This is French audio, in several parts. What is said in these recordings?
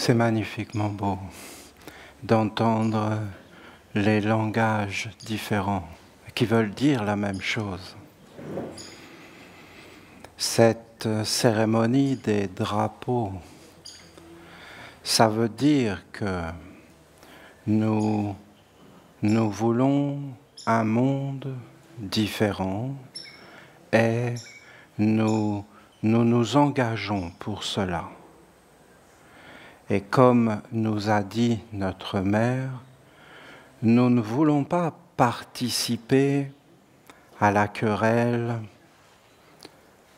C'est magnifiquement beau d'entendre les langages différents qui veulent dire la même chose. Cette cérémonie des drapeaux, ça veut dire que nous voulons un monde différent et nous nous engageons pour cela. Et comme nous a dit notre mère, nous ne voulons pas participer à la querelle,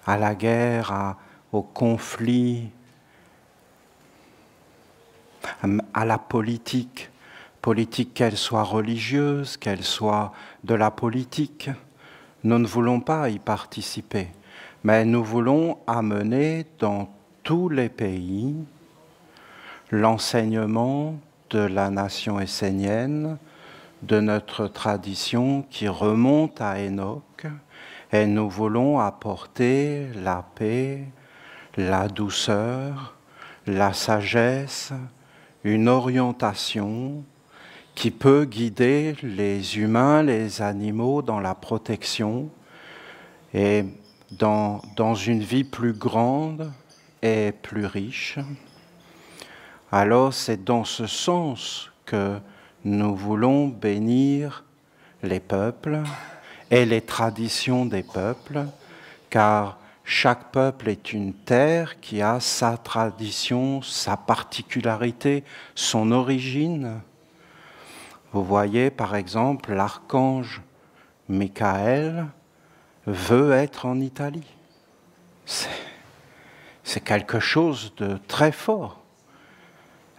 à la guerre, au conflit, à la politique qu'elle soit religieuse, qu'elle soit de la politique. Nous ne voulons pas y participer, mais nous voulons amener dans tous les pays l'enseignement de la nation essénienne, de notre tradition qui remonte à Enoch, et nous voulons apporter la paix, la douceur, la sagesse, une orientation qui peut guider les humains, les animaux dans la protection et dans une vie plus grande et plus riche. Alors c'est dans ce sens que nous voulons bénir les peuples et les traditions des peuples, car chaque peuple est une terre qui a sa tradition, sa particularité, son origine. Vous voyez par exemple l'archange Michael veut être en Italie. C'est quelque chose de très fort.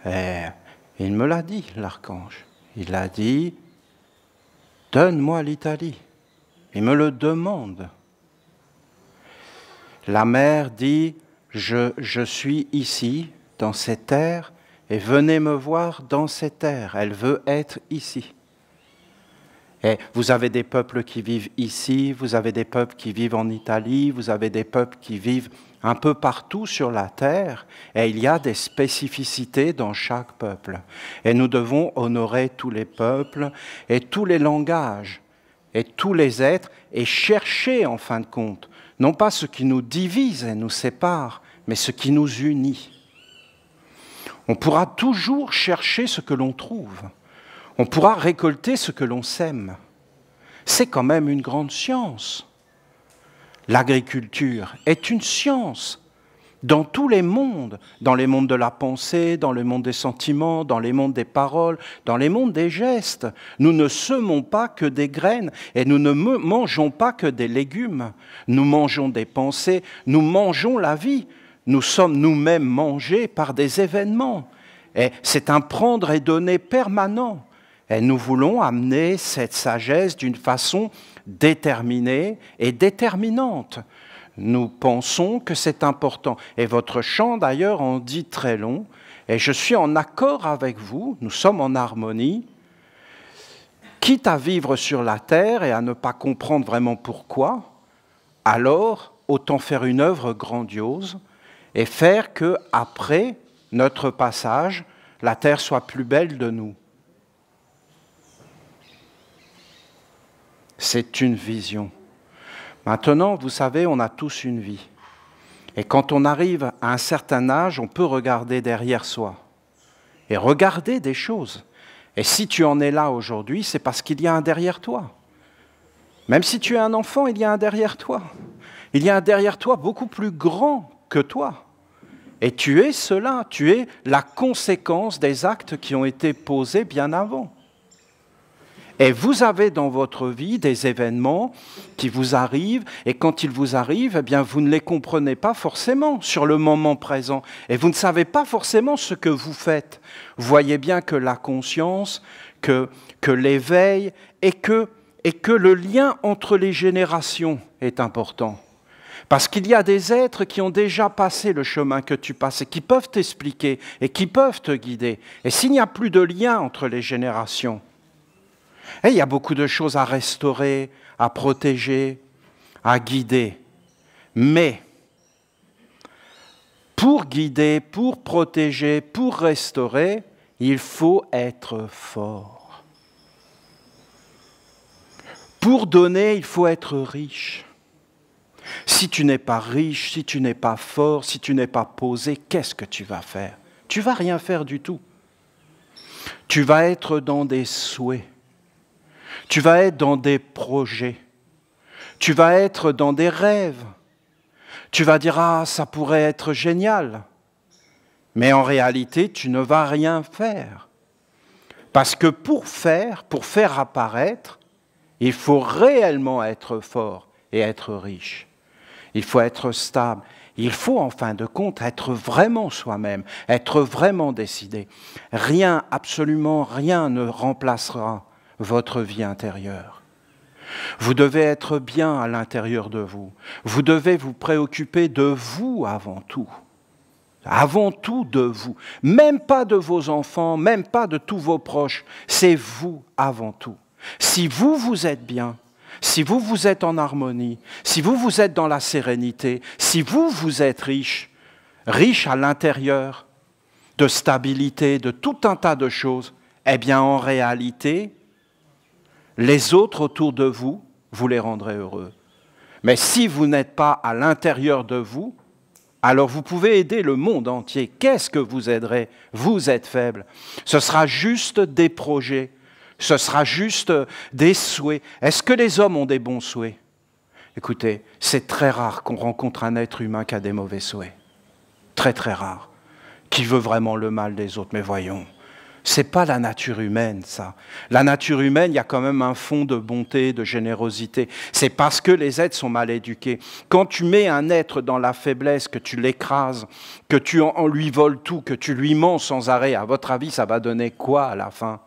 Et il me l'a dit, l'archange. Il a dit, donne-moi l'Italie. Il me le demande. La mère dit, je suis ici, dans cette terre, et venez me voir dans cette terre. Elle veut être ici. Et vous avez des peuples qui vivent ici, vous avez des peuples qui vivent en Italie, vous avez des peuples qui vivent un peu partout sur la terre, et il y a des spécificités dans chaque peuple. Et nous devons honorer tous les peuples et tous les langages et tous les êtres et chercher en fin de compte, non pas ce qui nous divise et nous sépare, mais ce qui nous unit. On pourra toujours chercher ce que l'on trouve. On pourra récolter ce que l'on sème. C'est quand même une grande science. L'agriculture est une science dans tous les mondes de la pensée, dans le monde des sentiments, dans les mondes des paroles, dans les mondes des gestes. Nous ne semons pas que des graines et nous ne mangeons pas que des légumes. Nous mangeons des pensées, nous mangeons la vie. Nous sommes nous-mêmes mangés par des événements. Et c'est un prendre et donner permanent. Et nous voulons amener cette sagesse d'une façon déterminée et déterminante. Nous pensons que c'est important. Et votre chant, d'ailleurs, en dit très long. Et je suis en accord avec vous, nous sommes en harmonie. Quitte à vivre sur la terre et à ne pas comprendre vraiment pourquoi, alors autant faire une œuvre grandiose et faire que, après notre passage, la terre soit plus belle de nous. C'est une vision. Maintenant, vous savez, on a tous une vie. Et quand on arrive à un certain âge, on peut regarder derrière soi et regarder des choses. Et si tu en es là aujourd'hui, c'est parce qu'il y a un derrière toi. Même si tu es un enfant, il y a un derrière toi. Il y a un derrière toi beaucoup plus grand que toi. Et tu es cela, tu es la conséquence des actes qui ont été posés bien avant. Et vous avez dans votre vie des événements qui vous arrivent, et quand ils vous arrivent, eh bien, vous ne les comprenez pas forcément sur le moment présent, et vous ne savez pas forcément ce que vous faites. Vous voyez bien que la conscience, que l'éveil, et que le lien entre les générations est important. Parce qu'il y a des êtres qui ont déjà passé le chemin que tu passes, et qui peuvent t'expliquer, et qui peuvent te guider. Et s'il n'y a plus de lien entre les générations, et il y a beaucoup de choses à restaurer, à protéger, à guider. Mais pour guider, pour protéger, pour restaurer, il faut être fort. Pour donner, il faut être riche. Si tu n'es pas riche, si tu n'es pas fort, si tu n'es pas posé, qu'est-ce que tu vas faire? Tu ne vas rien faire du tout. Tu vas être dans des souhaits. Tu vas être dans des projets. Tu vas être dans des rêves. Tu vas dire « Ah, ça pourrait être génial ». Mais en réalité, tu ne vas rien faire. Parce que pour faire apparaître, il faut réellement être fort et être riche. Il faut être stable. Il faut, en fin de compte, être vraiment soi-même, être vraiment décidé. Rien, absolument rien ne remplacera votre vie intérieure. Vous devez être bien à l'intérieur de vous. Vous devez vous préoccuper de vous avant tout. Avant tout de vous. Même pas de vos enfants, même pas de tous vos proches. C'est vous avant tout. Si vous, vous êtes bien, si vous, vous êtes en harmonie, si vous, vous êtes dans la sérénité, si vous, vous êtes riche, riche à l'intérieur, de stabilité, de tout un tas de choses, eh bien en réalité, les autres autour de vous, vous les rendrez heureux. Mais si vous n'êtes pas à l'intérieur de vous, alors vous pouvez aider le monde entier. Qu'est-ce que vous aiderez? Vous êtes faible. Ce sera juste des projets. Ce sera juste des souhaits. Est-ce que les hommes ont des bons souhaits? Écoutez, c'est très rare qu'on rencontre un être humain qui a des mauvais souhaits. Très très rare. Qui veut vraiment le mal des autres. Mais voyons, c'est pas la nature humaine, ça. La nature humaine, il y a quand même un fond de bonté, de générosité. C'est parce que les êtres sont mal éduqués. Quand tu mets un être dans la faiblesse, que tu l'écrases, que tu en lui voles tout, que tu lui mens sans arrêt, à votre avis, ça va donner quoi à la fin?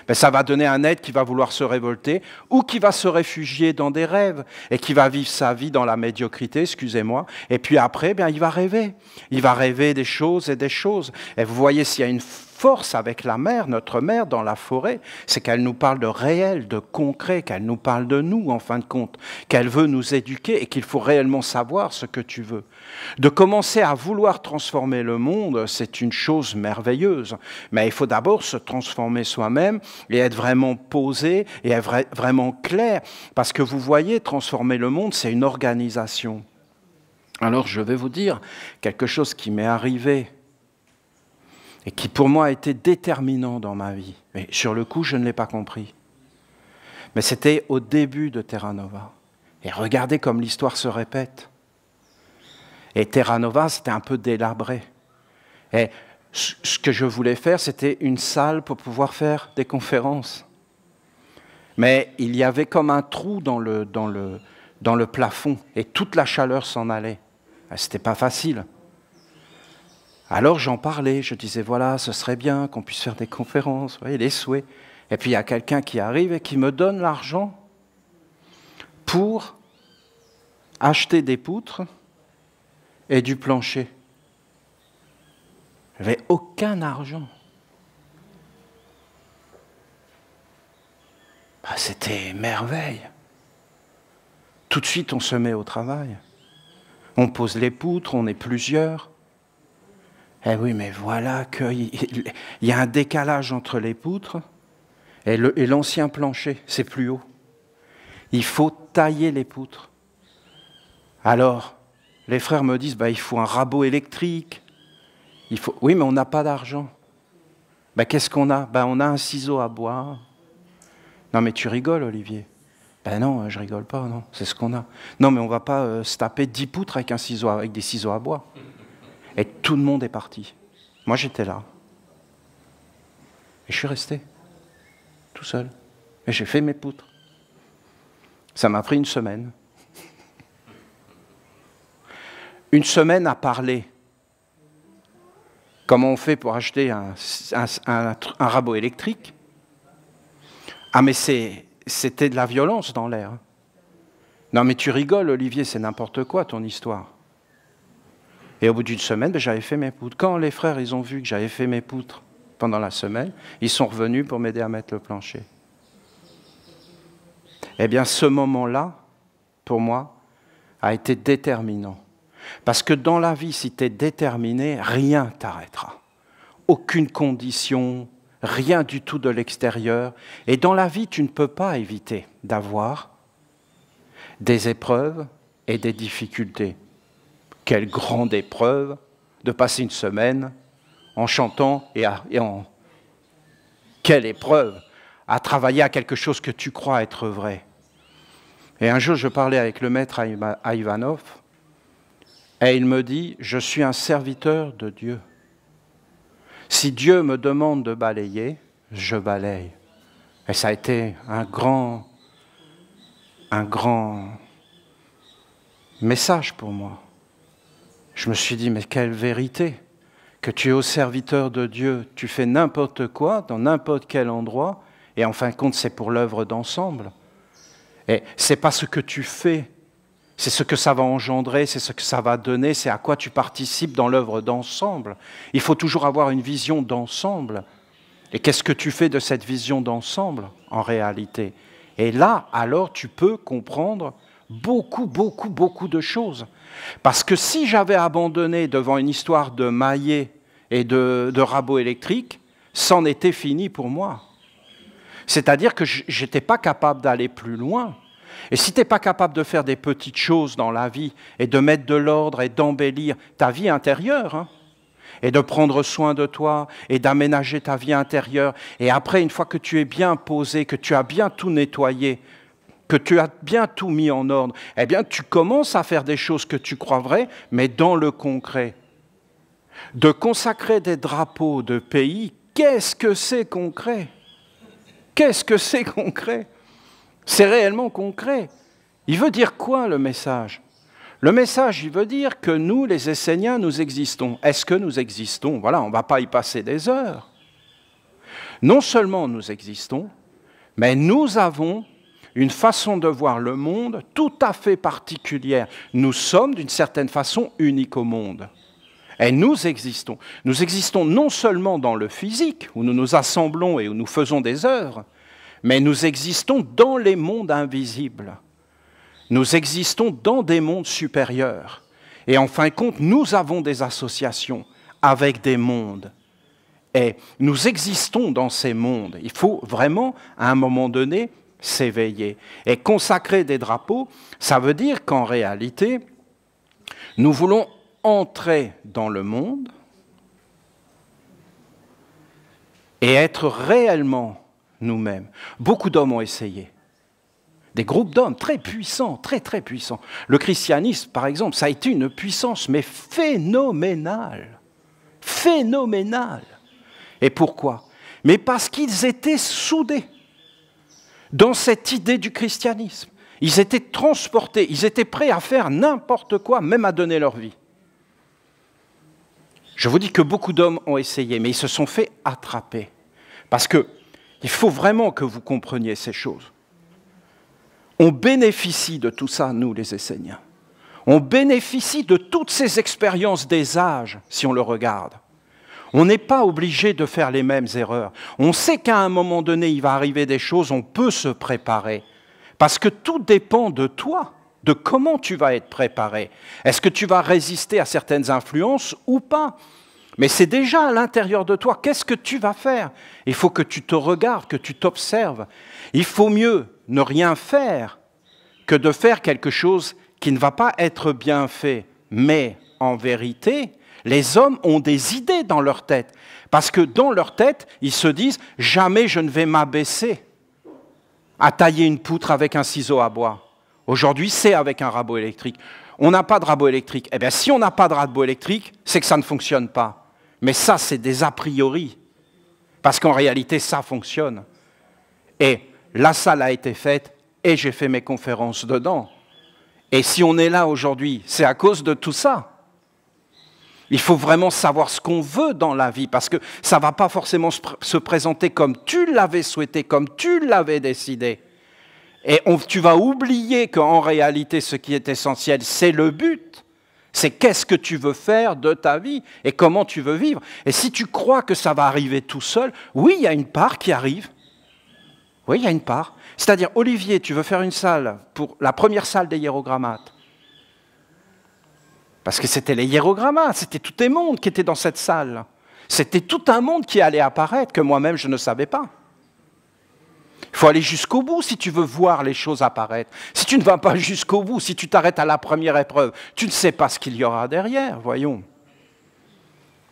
Ben, ça va donner un être qui va vouloir se révolter ou qui va se réfugier dans des rêves et qui va vivre sa vie dans la médiocrité, excusez-moi. Et puis après, bien, il va rêver. Il va rêver des choses et des choses. Et vous voyez, s'il y a une force avec la mère, notre mère dans la forêt, c'est qu'elle nous parle de réel, de concret, qu'elle nous parle de nous, en fin de compte, qu'elle veut nous éduquer et qu'il faut réellement savoir ce que tu veux. De commencer à vouloir transformer le monde, c'est une chose merveilleuse. Mais il faut d'abord se transformer soi-même et être vraiment posé et être vraiment clair. Parce que vous voyez, transformer le monde, c'est une organisation. Alors je vais vous dire quelque chose qui m'est arrivé et qui pour moi a été déterminant dans ma vie. Mais sur le coup, je ne l'ai pas compris. Mais c'était au début de Terra Nova. Et regardez comme l'histoire se répète. Et Terra Nova, c'était un peu délabré. Et ce que je voulais faire, c'était une salle pour pouvoir faire des conférences. Mais il y avait comme un trou dans le plafond, et toute la chaleur s'en allait. C'était pas facile. Alors j'en parlais, je disais, voilà, ce serait bien qu'on puisse faire des conférences, vous voyez, les souhaits. Et puis il y a quelqu'un qui arrive et qui me donne l'argent pour acheter des poutres et du plancher. Je n'avais aucun argent. Ben, c'était merveille. Tout de suite, on se met au travail. On pose les poutres, on est plusieurs. Eh oui, mais voilà qu'il y a un décalage entre les poutres et l'ancien plancher, c'est plus haut. Il faut tailler les poutres. Alors, les frères me disent, il faut un rabot électrique. Oui, mais on n'a pas d'argent. Qu'est-ce qu'on a? On a un ciseau à bois. Non, mais tu rigoles, Olivier. Non, je rigole pas, non, c'est ce qu'on a. Non, mais on ne va pas se taper 10 poutres avec des ciseaux à bois. Et tout le monde est parti. Moi, j'étais là. Et je suis resté, tout seul. Et j'ai fait mes poutres. Ça m'a pris une semaine. Une semaine à parler. Comment on fait pour acheter un rabot électrique? Ah, mais c'était de la violence dans l'air. Non, mais tu rigoles, Olivier, c'est n'importe quoi, ton histoire. Et au bout d'une semaine, j'avais fait mes poutres. Quand les frères, ils ont vu que j'avais fait mes poutres pendant la semaine, ils sont revenus pour m'aider à mettre le plancher. Eh bien, ce moment-là, pour moi, a été déterminant. Parce que dans la vie, si tu es déterminé, rien ne t'arrêtera. Aucune condition, rien du tout de l'extérieur. Et dans la vie, tu ne peux pas éviter d'avoir des épreuves et des difficultés. Quelle grande épreuve de passer une semaine en chantant et en... Quelle épreuve à travailler à quelque chose que tu crois être vrai. Et un jour, je parlais avec le maître Ivanov, et il me dit, je suis un serviteur de Dieu. Si Dieu me demande de balayer, je balaye. Et ça a été un grand message pour moi. Je me suis dit, mais quelle vérité, que tu es au serviteur de Dieu, tu fais n'importe quoi, dans n'importe quel endroit, et en fin de compte, c'est pour l'œuvre d'ensemble. Et c'est pas ce que tu fais, c'est ce que ça va engendrer, c'est ce que ça va donner, c'est à quoi tu participes dans l'œuvre d'ensemble. Il faut toujours avoir une vision d'ensemble. Et qu'est-ce que tu fais de cette vision d'ensemble, en réalité? Et là, alors, tu peux comprendre beaucoup de choses. Parce que si j'avais abandonné devant une histoire de maillet et de rabot électrique, c'en était fini pour moi. C'est-à-dire que je n'étais pas capable d'aller plus loin. Et si tu n'es pas capable de faire des petites choses dans la vie et de mettre de l'ordre et d'embellir ta vie intérieure, hein, et de prendre soin de toi et d'aménager ta vie intérieure, et après, une fois que tu es bien posé, que tu as bien tout nettoyé, que tu as bien tout mis en ordre, eh bien, tu commences à faire des choses que tu crois vraies, mais dans le concret. De consacrer des drapeaux de pays, qu'est-ce que c'est concret? Qu'est-ce que c'est concret? C'est réellement concret. Il veut dire quoi, le message? Le message, il veut dire que nous, les Esséniens, nous existons. Est-ce que nous existons? Voilà, on ne va pas y passer des heures. Non seulement nous existons, mais nous avons une façon de voir le monde tout à fait particulière. Nous sommes, d'une certaine façon, uniques au monde. Et nous existons. Nous existons non seulement dans le physique, où nous nous assemblons et où nous faisons des œuvres, mais nous existons dans les mondes invisibles. Nous existons dans des mondes supérieurs. Et en fin de compte, nous avons des associations avec des mondes. Et nous existons dans ces mondes. Il faut vraiment, à un moment donné, s'éveiller. Et consacrer des drapeaux, ça veut dire qu'en réalité, nous voulons entrer dans le monde et être réellement nous-mêmes. Beaucoup d'hommes ont essayé. Des groupes d'hommes très puissants, très puissants. Le christianisme, par exemple, ça a été une puissance, mais phénoménale. Phénoménale. Et pourquoi? Mais parce qu'ils étaient soudés dans cette idée du christianisme. Ils étaient transportés, ils étaient prêts à faire n'importe quoi, même à donner leur vie. Je vous dis que beaucoup d'hommes ont essayé, mais ils se sont fait attraper. Parce qu'il faut vraiment que vous compreniez ces choses. On bénéficie de tout ça, nous, les Esséniens. On bénéficie de toutes ces expériences des âges, si on le regarde. On n'est pas obligé de faire les mêmes erreurs. On sait qu'à un moment donné, il va arriver des choses, on peut se préparer. Parce que tout dépend de toi, de comment tu vas être préparé. Est-ce que tu vas résister à certaines influences ou pas? Mais c'est déjà à l'intérieur de toi. Qu'est-ce que tu vas faire? Il faut que tu te regardes, que tu t'observes. Il faut mieux ne rien faire que de faire quelque chose qui ne va pas être bien fait. Mais en vérité, les hommes ont des idées dans leur tête. Parce que dans leur tête, ils se disent « jamais je ne vais m'abaisser à tailler une poutre avec un ciseau à bois ». Aujourd'hui, c'est avec un rabot électrique. On n'a pas de rabot électrique. Eh bien, si on n'a pas de rabot électrique, c'est que ça ne fonctionne pas. Mais ça, c'est des a priori. Parce qu'en réalité, ça fonctionne. Et la salle a été faite et j'ai fait mes conférences dedans. Et si on est là aujourd'hui, c'est à cause de tout ça. Il faut vraiment savoir ce qu'on veut dans la vie, parce que ça ne va pas forcément se présenter comme tu l'avais souhaité, comme tu l'avais décidé. Et tu vas oublier qu'en réalité, ce qui est essentiel, c'est le but. C'est qu'est-ce que tu veux faire de ta vie et comment tu veux vivre. Et si tu crois que ça va arriver tout seul, oui, il y a une part qui arrive. Oui, il y a une part. C'est-à-dire, Olivier, tu veux faire une salle pour la première salle des hiérogrammates. Parce que c'était les hiérogrammates, c'était tout les mondes qui étaient dans cette salle. C'était tout un monde qui allait apparaître, que moi-même je ne savais pas. Il faut aller jusqu'au bout si tu veux voir les choses apparaître. Si tu ne vas pas jusqu'au bout, si tu t'arrêtes à la première épreuve, tu ne sais pas ce qu'il y aura derrière, voyons.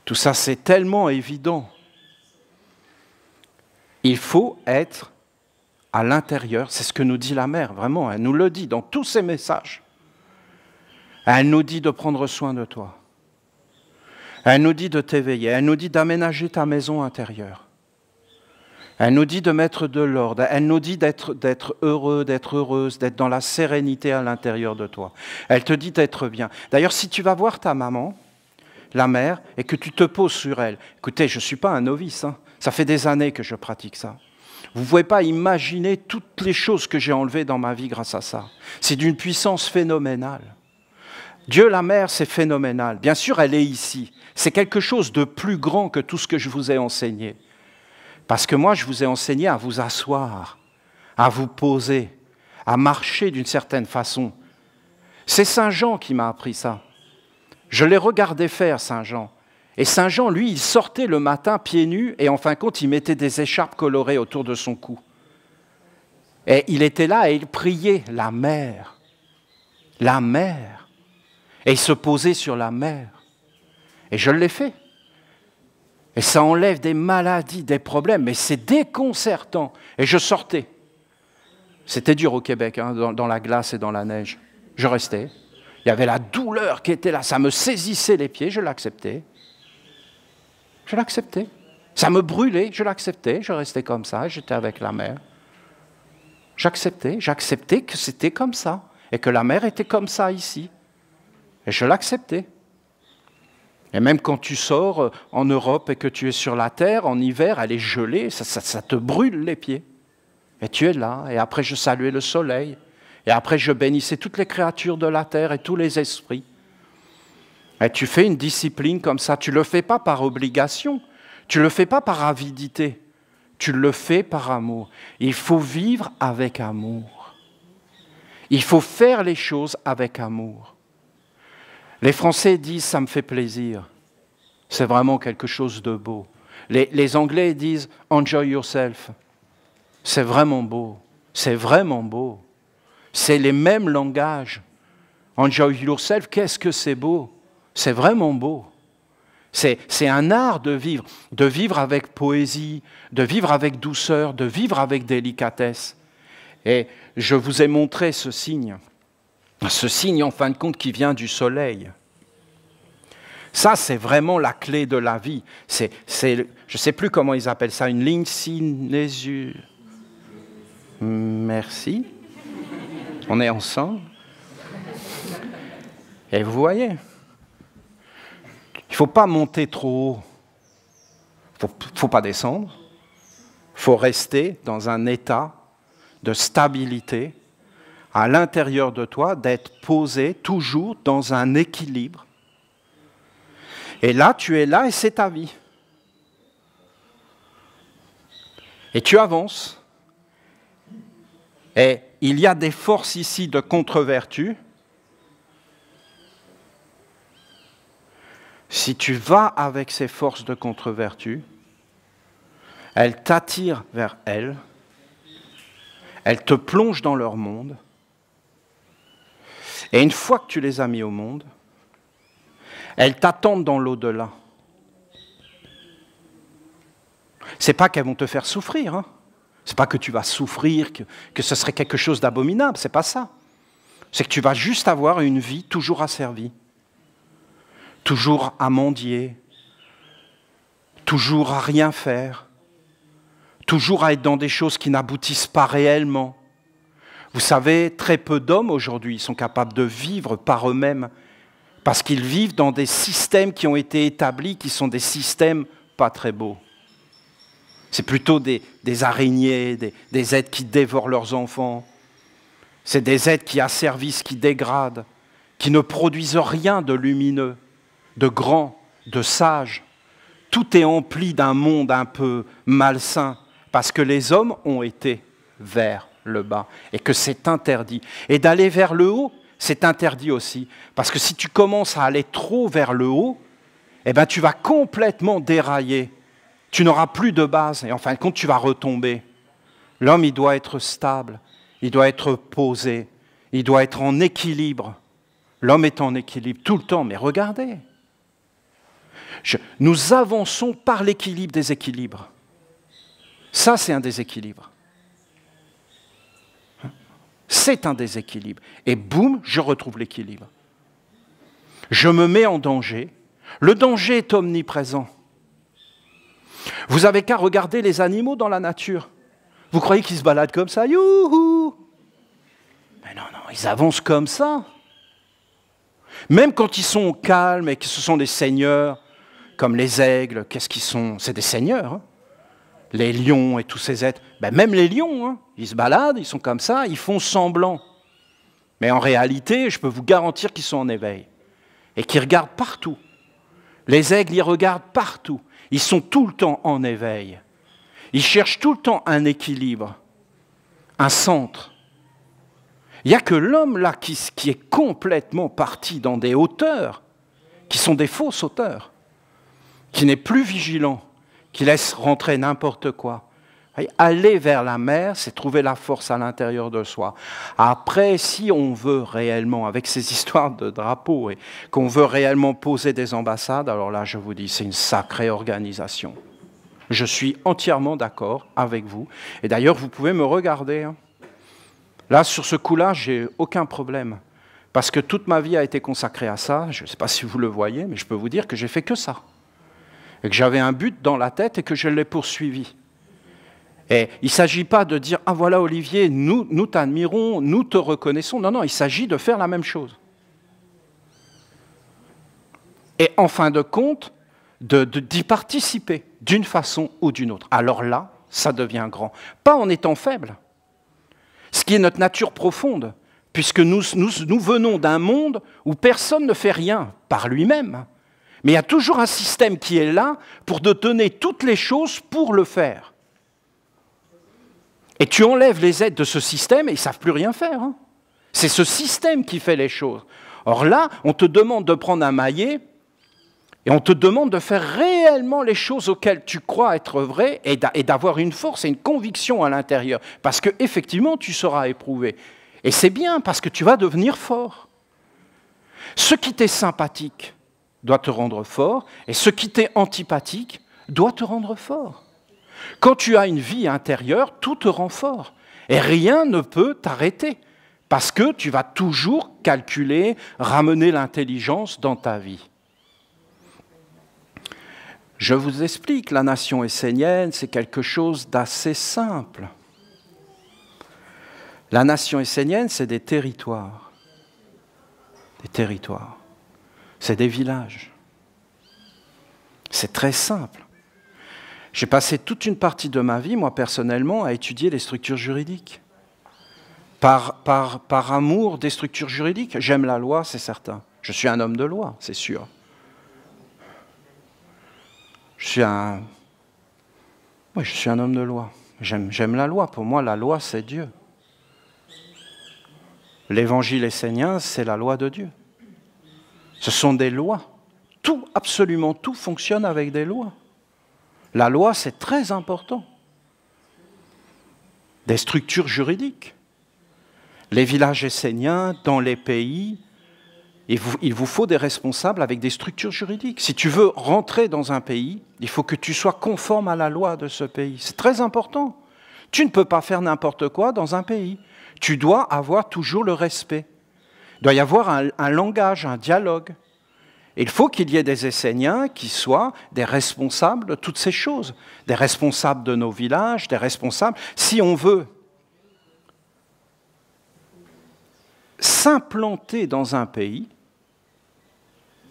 Tout ça, c'est tellement évident. Il faut être à l'intérieur, c'est ce que nous dit la mère, vraiment, elle nous le dit dans tous ses messages. Elle nous dit de prendre soin de toi. Elle nous dit de t'éveiller, elle nous dit d'aménager ta maison intérieure. Elle nous dit de mettre de l'ordre, elle nous dit d'être heureux, d'être heureuse, d'être dans la sérénité à l'intérieur de toi. Elle te dit d'être bien. D'ailleurs, si tu vas voir ta maman, la mère, et que tu te poses sur elle, écoutez, je ne suis pas un novice, hein, ça fait des années que je pratique ça. Vous ne pouvez pas imaginer toutes les choses que j'ai enlevées dans ma vie grâce à ça. C'est d'une puissance phénoménale. Dieu, la mère, c'est phénoménal. Bien sûr, elle est ici. C'est quelque chose de plus grand que tout ce que je vous ai enseigné. Parce que moi, je vous ai enseigné à vous asseoir, à vous poser, à marcher d'une certaine façon. C'est Saint Jean qui m'a appris ça. Je l'ai regardé faire, Saint Jean. Et Saint Jean, lui, il sortait le matin pieds nus et en fin de compte, il mettait des écharpes colorées autour de son cou. Et il était là et il priait la mer. La mer. Et il se posait sur la mer. Et je l'ai fait. Et ça enlève des maladies, des problèmes, mais c'est déconcertant. Et je sortais. C'était dur au Québec, hein, dans la glace et dans la neige. Je restais. Il y avait la douleur qui était là. Ça me saisissait les pieds, je l'acceptais. Je l'acceptais. Ça me brûlait, je l'acceptais. Je restais comme ça, j'étais avec la mer. J'acceptais que c'était comme ça. Et que la mer était comme ça ici. Et je l'acceptais. Et même quand tu sors en Europe et que tu es sur la terre, en hiver, elle est gelée, ça te brûle les pieds. Et tu es là. Et après, je saluais le soleil. Et après, je bénissais toutes les créatures de la terre et tous les esprits. Et tu fais une discipline comme ça. Tu ne le fais pas par obligation. Tu ne le fais pas par avidité. Tu le fais par amour. Il faut vivre avec amour. Il faut faire les choses avec amour. Les Français disent « ça me fait plaisir ». C'est vraiment quelque chose de beau. Les Anglais disent « enjoy yourself ». C'est vraiment beau. C'est vraiment beau. C'est les mêmes langages. « Enjoy yourself », qu'est-ce que c'est beau. C'est vraiment beau. C'est un art de vivre avec poésie, de vivre avec douceur, de vivre avec délicatesse. Et je vous ai montré ce signe en fin de compte qui vient du soleil. Ça, c'est vraiment la clé de la vie. Je ne sais plus comment ils appellent ça, une ligne sinueuse. Merci. On est ensemble. Et vous voyez, il ne faut pas monter trop haut. Il ne faut pas descendre. Il faut rester dans un état de stabilité à l'intérieur de toi, d'être posé toujours dans un équilibre. Et là, tu es là et c'est ta vie. Et tu avances. Et il y a des forces ici de contre-vertu. Si tu vas avec ces forces de contre-vertu, elles t'attirent vers elles, elles te plongent dans leur monde. Et une fois que tu les as mis au monde, elles t'attendent dans l'au-delà. C'est pas qu'elles vont te faire souffrir, hein. C'est pas que tu vas souffrir, que ce serait quelque chose d'abominable, c'est pas ça. C'est que tu vas juste avoir une vie toujours asservie, toujours à mendier, toujours à rien faire, toujours à être dans des choses qui n'aboutissent pas réellement. Vous savez, très peu d'hommes aujourd'hui sont capables de vivre par êtres parce qu'ils vivent dans des systèmes qui ont été établis, qui sont des systèmes pas très beaux. C'est plutôt des araignées, des êtres qui dévorent leurs enfants. C'est des êtres qui asservissent, qui dégradent, qui ne produisent rien de lumineux, de grand, de sage. Tout est empli d'un monde un peu malsain, parce que les hommes ont été vers le bas, et que c'est interdit. Et d'aller vers le haut, c'est interdit aussi. Parce que si tu commences à aller trop vers le haut, eh ben, tu vas complètement dérailler. Tu n'auras plus de base et en fin de compte, tu vas retomber. L'homme, il doit être stable, il doit être posé, il doit être en équilibre. L'homme est en équilibre tout le temps, mais regardez. Nous avançons par l'équilibre des équilibres. Ça, c'est un déséquilibre. C'est un déséquilibre. Et boum, je retrouve l'équilibre. Je me mets en danger. Le danger est omniprésent. Vous n'avez qu'à regarder les animaux dans la nature. Vous croyez qu'ils se baladent comme ça? Youhou! Mais non, ils avancent comme ça. Même quand ils sont au calme et que ce sont des seigneurs, comme les aigles, qu'est-ce qu'ils sont? C'est des seigneurs. Hein, les lions et tous ces êtres. Ben, même les lions, hein, ils se baladent, ils sont comme ça, ils font semblant. Mais en réalité, je peux vous garantir qu'ils sont en éveil. Et qu'ils regardent partout. Les aigles, ils regardent partout. Ils sont tout le temps en éveil. Ils cherchent tout le temps un équilibre, un centre. Il n'y a que l'homme là qui est complètement parti dans des hauteurs, qui sont des fausses hauteurs, qui n'est plus vigilant, qui laisse rentrer n'importe quoi. Aller vers la mer, c'est trouver la force à l'intérieur de soi. Après, si on veut réellement, avec ces histoires de drapeaux, et qu'on veut réellement poser des ambassades, alors là, je vous dis, c'est une sacrée organisation. Je suis entièrement d'accord avec vous. Et d'ailleurs, vous pouvez me regarder. Hein. Là, sur ce coup-là, j'ai aucun problème. Parce que toute ma vie a été consacrée à ça. Je ne sais pas si vous le voyez, mais je peux vous dire que j'ai fait que ça. Et que j'avais un but dans la tête et que je l'ai poursuivi. Et il ne s'agit pas de dire « Ah voilà Olivier, nous t'admirons, nous te reconnaissons ». Non, il s'agit de faire la même chose. Et en fin de compte, d'y participer d'une façon ou d'une autre. Alors là, ça devient grand. Pas en étant faible, ce qui est notre nature profonde, puisque nous venons d'un monde où personne ne fait rien par lui-même. Mais il y a toujours un système qui est là pour te donner toutes les choses pour le faire. Et tu enlèves les aides de ce système et ils ne savent plus rien faire. Hein. C'est ce système qui fait les choses. Or là, on te demande de prendre un maillet et on te demande de faire réellement les choses auxquelles tu crois être vraies et d'avoir une force et une conviction à l'intérieur. Parce qu'effectivement, tu seras éprouvé. Et c'est bien parce que tu vas devenir fort. Ce qui t'est sympathique doit te rendre fort et ce qui t'est antipathique doit te rendre fort. Quand tu as une vie intérieure, tout te rend fort. Et rien ne peut t'arrêter. Parce que tu vas toujours calculer, ramener l'intelligence dans ta vie. Je vous explique, la nation essénienne, c'est quelque chose d'assez simple. La nation essénienne, c'est des territoires. Des territoires. C'est des villages. C'est très simple. J'ai passé toute une partie de ma vie, moi personnellement, à étudier les structures juridiques. Par amour des structures juridiques. J'aime la loi, c'est certain. Je suis un homme de loi, c'est sûr. Je suis un homme de loi. J'aime la loi. Pour moi, la loi, c'est Dieu. L'évangile essénien, c'est la loi de Dieu. Ce sont des lois. Tout, absolument tout, fonctionne avec des lois. La loi, c'est très important. Des structures juridiques. Les villages esséniens, dans les pays, il vous faut des responsables avec des structures juridiques. Si tu veux rentrer dans un pays, il faut que tu sois conforme à la loi de ce pays. C'est très important. Tu ne peux pas faire n'importe quoi dans un pays. Tu dois avoir toujours le respect. Il doit y avoir un langage, un dialogue. Il faut qu'il y ait des Esséniens qui soient des responsables de toutes ces choses, des responsables de nos villages, des responsables. Si on veut s'implanter dans un pays,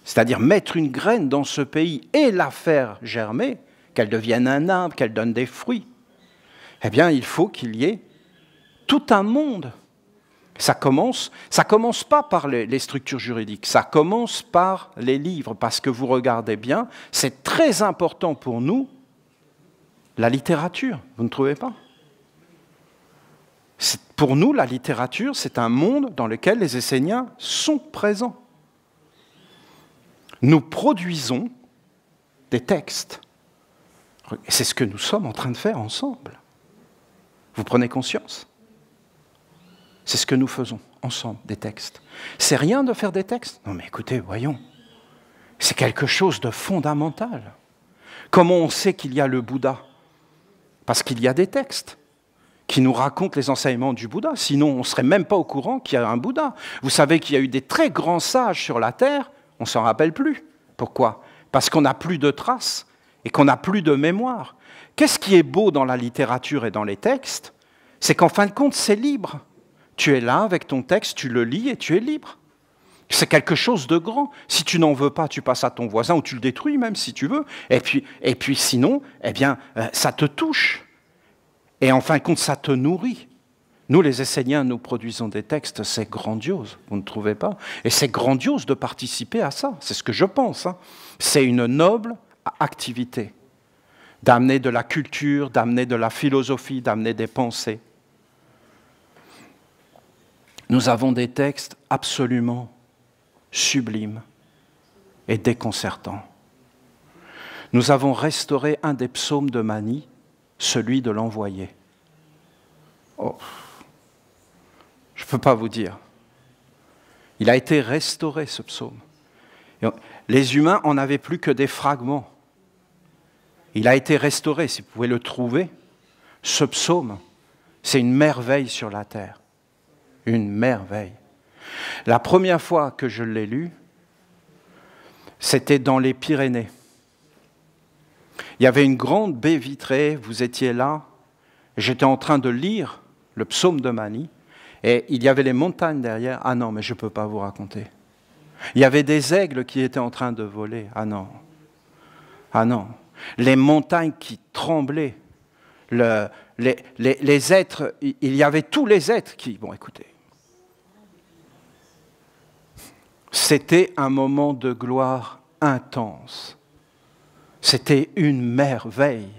c'est-à-dire mettre une graine dans ce pays et la faire germer, qu'elle devienne un arbre, qu'elle donne des fruits, eh bien, il faut qu'il y ait tout un monde. Ça commence pas par les structures juridiques, ça commence par les livres, parce que vous regardez bien, c'est très important pour nous, la littérature, vous ne trouvez pas? Pour nous, la littérature, c'est un monde dans lequel les Esséniens sont présents. Nous produisons des textes. Et c'est ce que nous sommes en train de faire ensemble. Vous prenez conscience? C'est ce que nous faisons ensemble, des textes. C'est rien de faire des textes? Non mais écoutez, voyons. C'est quelque chose de fondamental. Comment on sait qu'il y a le Bouddha? Parce qu'il y a des textes qui nous racontent les enseignements du Bouddha. Sinon, on ne serait même pas au courant qu'il y a un Bouddha. Vous savez qu'il y a eu des très grands sages sur la Terre, on ne s'en rappelle plus. Pourquoi? Parce qu'on n'a plus de traces et qu'on n'a plus de mémoire. Qu'est-ce qui est beau dans la littérature et dans les textes? C'est qu'en fin de compte, c'est libre. Tu es là avec ton texte, tu le lis et tu es libre. C'est quelque chose de grand. Si tu n'en veux pas, tu passes à ton voisin ou tu le détruis même si tu veux. Et puis sinon, eh bien, ça te touche. Et en fin de compte, ça te nourrit. Nous, les Esséniens, nous produisons des textes, c'est grandiose, vous ne trouvez pas? Et c'est grandiose de participer à ça, c'est ce que je pense. Hein. C'est une noble activité d'amener de la culture, d'amener de la philosophie, d'amener des pensées. Nous avons des textes absolument sublimes et déconcertants. Nous avons restauré un des psaumes de Mani, celui de l'envoyé. Oh, je ne peux pas vous dire. Il a été restauré, ce psaume. Les humains en avaient plus que des fragments. Il a été restauré, si vous pouvez le trouver. Ce psaume, c'est une merveille sur la terre. Une merveille. La première fois que je l'ai lu, c'était dans les Pyrénées. Il y avait une grande baie vitrée, vous étiez là, j'étais en train de lire le psaume de Mani, et il y avait les montagnes derrière. Ah non, mais je ne peux pas vous raconter. Il y avait des aigles qui étaient en train de voler. Ah non. Ah non. Les montagnes qui tremblaient. Les êtres, il y avait tous les êtres qui... Bon, écoutez. C'était un moment de gloire intense. C'était une merveille.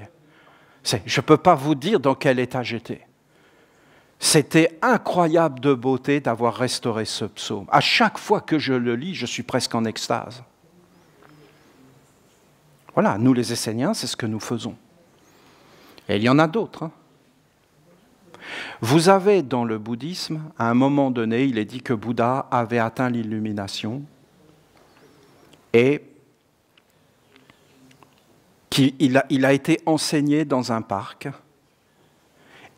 Je ne peux pas vous dire dans quel état j'étais. C'était incroyable de beauté d'avoir restauré ce psaume. À chaque fois que je le lis, je suis presque en extase. Voilà, nous les Esséniens, c'est ce que nous faisons. Et il y en a d'autres. Hein. Vous avez dans le bouddhisme, à un moment donné, il est dit que Bouddha avait atteint l'illumination et qu'il a été enseigné dans un parc.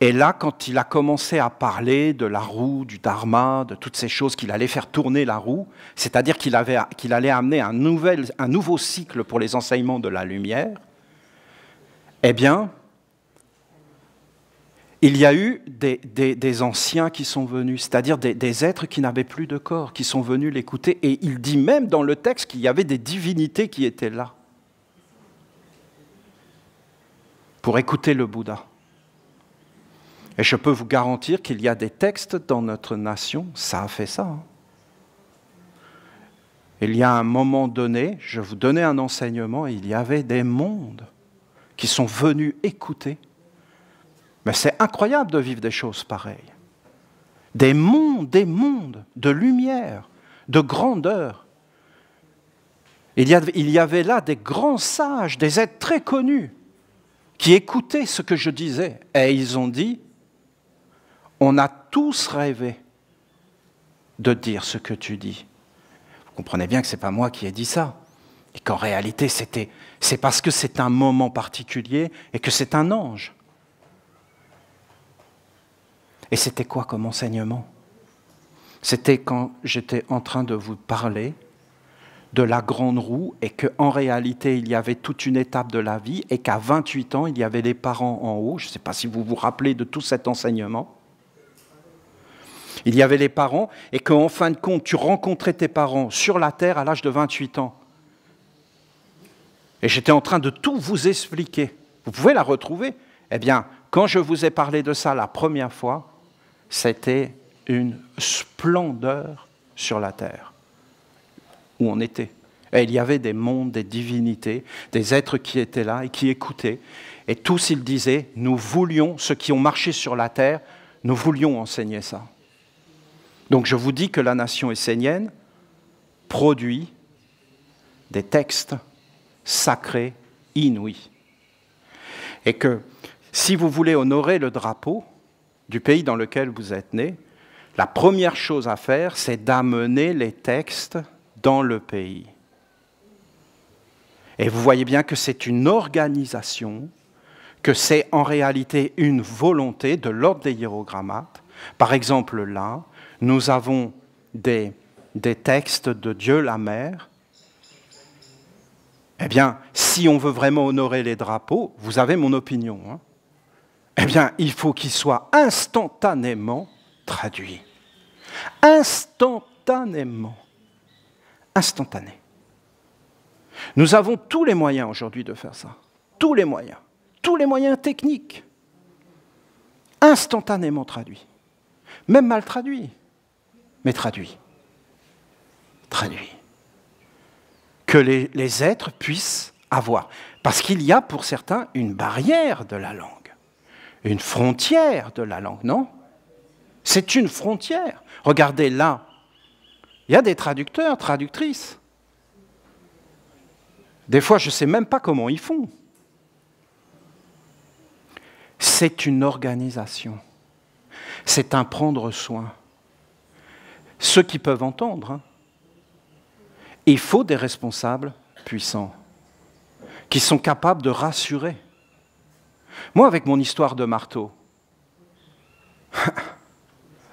Et là, quand il a commencé à parler de la roue, du dharma, de toutes ces choses, qu'il allait faire tourner la roue, c'est-à-dire qu'il allait amener un nouveau cycle pour les enseignements de la lumière, eh bien, il y a eu des anciens qui sont venus, c'est-à-dire des êtres qui n'avaient plus de corps, qui sont venus l'écouter. Et il dit même dans le texte qu'il y avait des divinités qui étaient là pour écouter le Bouddha. Et je peux vous garantir qu'il y a des textes dans notre nation, ça a fait ça. Hein. Il y a un moment donné, je vous donnais un enseignement, il y avait des mondes qui sont venus écouter. Mais c'est incroyable de vivre des choses pareilles. Des mondes de lumière, de grandeur. Il y avait là des grands sages, des êtres très connus, qui écoutaient ce que je disais. Et ils ont dit, on a tous rêvé de dire ce que tu dis. Vous comprenez bien que ce n'est pas moi qui ai dit ça. Et qu'en réalité, c'est parce que c'est un moment particulier et que c'est un ange. Et c'était quoi comme enseignement? C'était quand j'étais en train de vous parler de la grande roue et qu'en réalité, il y avait toute une étape de la vie et qu'à 28 ans, il y avait des parents en haut. Je ne sais pas si vous vous rappelez de tout cet enseignement. Il y avait les parents et qu'en fin de compte, tu rencontrais tes parents sur la terre à l'âge de 28 ans. Et j'étais en train de tout vous expliquer. Vous pouvez la retrouver. Eh bien, quand je vous ai parlé de ça la première fois, c'était une splendeur sur la terre, où on était. Et il y avait des mondes, des divinités, des êtres qui étaient là et qui écoutaient. Et tous, ils disaient, nous voulions, ceux qui ont marché sur la terre, nous voulions enseigner ça. Donc je vous dis que la nation essénienne produit des textes sacrés inouïs. Et que si vous voulez honorer le drapeau du pays dans lequel vous êtes né, la première chose à faire, c'est d'amener les textes dans le pays. Et vous voyez bien que c'est une organisation, que c'est en réalité une volonté de l'ordre des hiérogrammates. Par exemple, là, nous avons des textes de Dieu la Mère. Eh bien, si on veut vraiment honorer les drapeaux, vous avez mon opinion, hein, eh bien, il faut qu'ils soient instantanément traduits. Instantanément. Instantané. Nous avons tous les moyens aujourd'hui de faire ça. Tous les moyens techniques. Instantanément traduits. Même mal traduits. Mais traduits. Traduits. Que les êtres puissent avoir. Parce qu'il y a pour certains une barrière de la langue. Une frontière de la langue, non? C'est une frontière. Regardez là, il y a des traducteurs, traductrices. Des fois, je ne sais même pas comment ils font. C'est une organisation. C'est un prendre soin. Ceux qui peuvent entendre, hein. Il faut des responsables puissants qui sont capables de rassurer. Moi, avec mon histoire de marteau,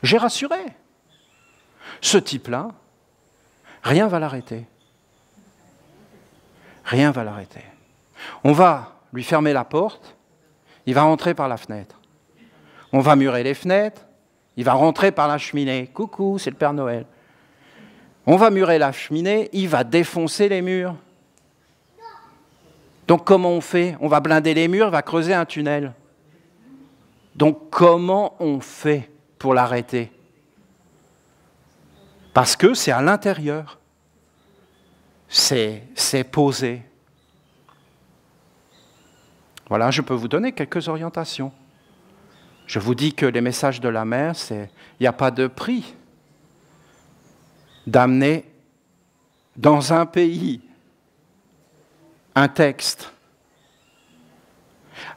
j'ai rassuré. Ce type-là, rien ne va l'arrêter. Rien ne va l'arrêter. On va lui fermer la porte, il va rentrer par la fenêtre. On va murer les fenêtres, il va rentrer par la cheminée. Coucou, c'est le Père Noël. On va murer la cheminée, il va défoncer les murs. Donc comment on fait? On va blinder les murs, on va creuser un tunnel. Donc comment on fait pour l'arrêter? Parce que c'est à l'intérieur. C'est posé. Voilà, je peux vous donner quelques orientations. Je vous dis que les messages de la mère, il n'y a pas de prix d'amener dans un pays un texte.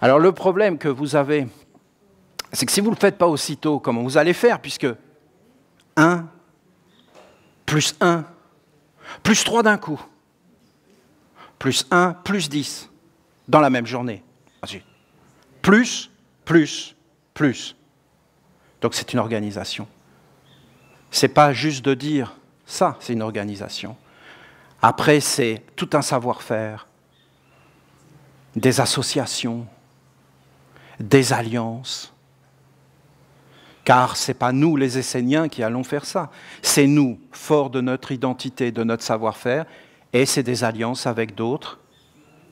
Alors le problème que vous avez, c'est que si vous ne le faites pas aussitôt, comment vous allez faire, puisque 1 plus 1 plus 3 d'un coup, plus 1 plus 10 dans la même journée. Ensuite, plus. Donc c'est une organisation. Ce n'est pas juste de dire ça, c'est une organisation. Après, c'est tout un savoir-faire, des associations, des alliances. Car ce n'est pas nous, les Esséniens, qui allons faire ça. C'est nous, forts de notre identité, de notre savoir-faire, et c'est des alliances avec d'autres